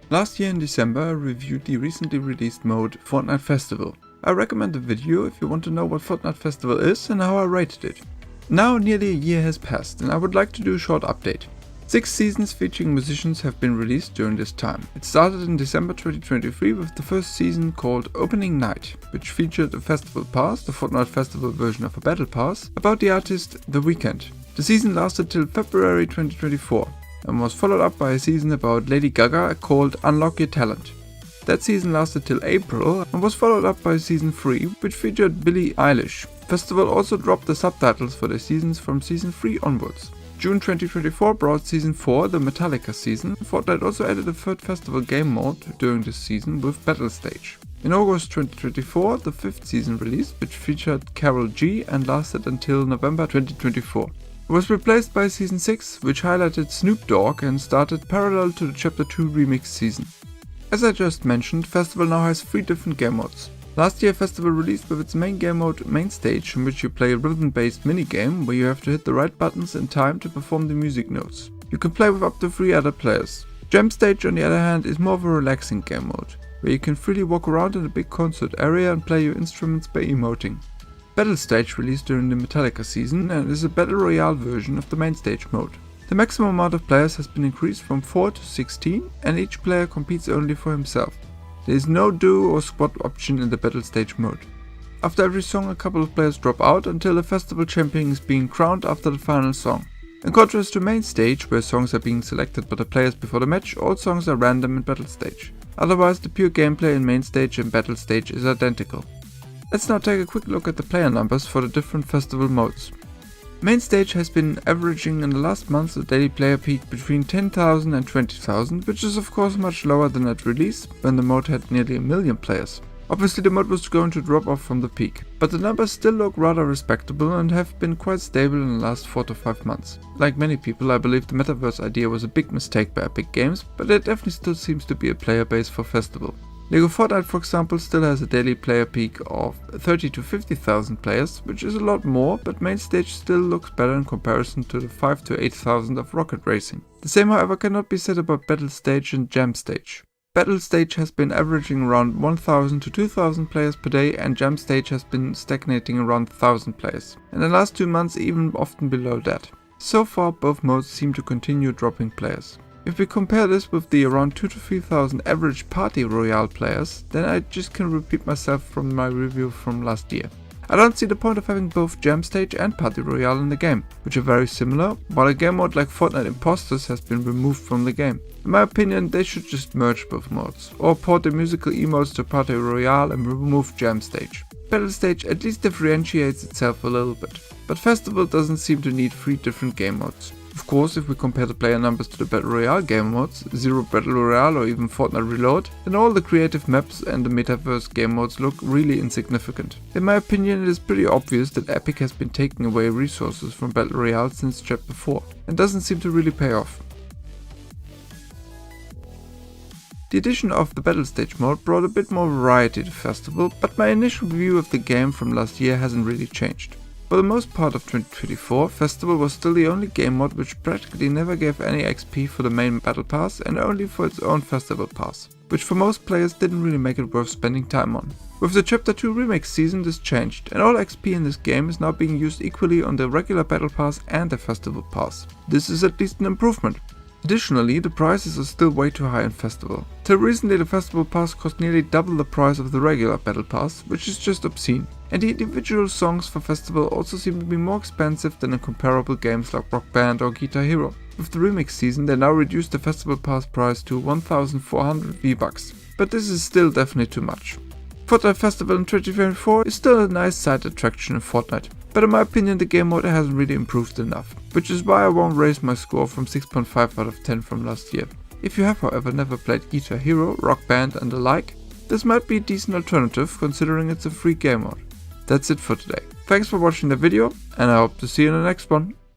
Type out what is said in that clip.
Last year in December I reviewed the recently released mode Fortnite Festival. I recommend the video if you want to know what Fortnite Festival is and how I rated it. Now nearly a year has passed and I would like to do a short update. 6 seasons featuring musicians have been released during this time. It started in December 2023 with the first season called Opening Night, which featured a festival pass, the Fortnite Festival version of a battle pass, about the artist The Weeknd. The season lasted till February 2024 and was followed up by a season about Lady Gaga called Unlock Your Talent. That season lasted till April and was followed up by season 3, which featured Billie Eilish. Festival also dropped the subtitles for the seasons from season 3 onwards. June 2024 brought season 4, the Metallica season. Fortnite also added a third festival game mode during this season with Battle Stage. In August 2024, the 5th season released, which featured Karol G and lasted until November 2024. It was replaced by season 6, which highlighted Snoop Dogg and started parallel to the Chapter 2 remix season. As I just mentioned, Festival now has 3 different game modes. Last year Festival released with its main game mode Main Stage, in which you play a rhythm-based minigame where you have to hit the right buttons in time to perform the music notes. You can play with up to 3 other players. Jam Stage on the other hand is more of a relaxing game mode, where you can freely walk around in a big concert area and play your instruments by emoting. Battle Stage released during the Metallica season and is a battle royale version of the Main Stage mode. The maximum amount of players has been increased from 4 to 16 and each player competes only for himself. There is no duo or squad option in the Battle Stage mode. After every song a couple of players drop out until the festival champion is being crowned after the final song. In contrast to Main Stage, where songs are being selected by the players before the match, all songs are random in Battle Stage. Otherwise the pure gameplay in Main Stage and Battle Stage is identical. Let's now take a quick look at the player numbers for the different festival modes. Main Stage has been averaging in the last months a daily player peak between 10,000 and 20,000, which is of course much lower than at release, when the mode had nearly 1 million players. Obviously the mode was going to drop off from the peak, but the numbers still look rather respectable and have been quite stable in the last 4 to 5 months. Like many people, I believe the metaverse idea was a big mistake by Epic Games, but there definitely still seems to be a player base for Festival. Lego Fortnite, for example, still has a daily player peak of 30 to 50,000 players, which is a lot more, but Main Stage still looks better in comparison to the 5 to 8,000 of Rocket Racing. The same, however, cannot be said about Battle Stage and Jam Stage. Battle Stage has been averaging around 1,000 to 2,000 players per day and Jam Stage has been stagnating around 1,000 players. In the last 2 months even often below that. So far both modes seem to continue dropping players. If we compare this with the around 2 to 3,000 average Party Royale players, then I just can repeat myself from my review from last year. I don't see the point of having both Jam Stage and Party Royale in the game, which are very similar, while a game mode like Fortnite Imposters has been removed from the game. In my opinion, they should just merge both modes, or port the musical emotes to Party Royale and remove Jam Stage. Battle Stage at least differentiates itself a little bit, but Festival doesn't seem to need 3 different game modes. Of course, if we compare the player numbers to the Battle Royale game modes, Zero Battle Royale or even Fortnite Reload, then all the creative maps and the metaverse game modes look really insignificant. In my opinion, it is pretty obvious that Epic has been taking away resources from Battle Royale since Chapter 4, and doesn't seem to really pay off. The addition of the Battle Stage mode brought a bit more variety to Festival, but my initial view of the game from last year hasn't really changed. For the most part of 2024, Festival was still the only game mode which practically never gave any XP for the main battle pass and only for its own festival pass, which for most players didn't really make it worth spending time on. With the Chapter 2 remix season this changed, and all XP in this game is now being used equally on the regular battle pass and the festival pass. This is at least an improvement. Additionally, the prices are still way too high in Festival. Till recently the Festival Pass cost nearly double the price of the regular Battle Pass, which is just obscene. And the individual songs for Festival also seem to be more expensive than in comparable games like Rock Band or Guitar Hero. With the remix season they now reduced the Festival Pass price to 1,400 V-Bucks, but this is still definitely too much. Fortnite Festival in 2024 is still a nice side attraction in Fortnite, but in my opinion the game mode hasn't really improved enough, which is why I won't raise my score from 6.5 out of 10 from last year. If you have however never played Guitar Hero, Rock Band and the like, this might be a decent alternative considering it's a free game mode. That's it for today. Thanks for watching the video and I hope to see you in the next one.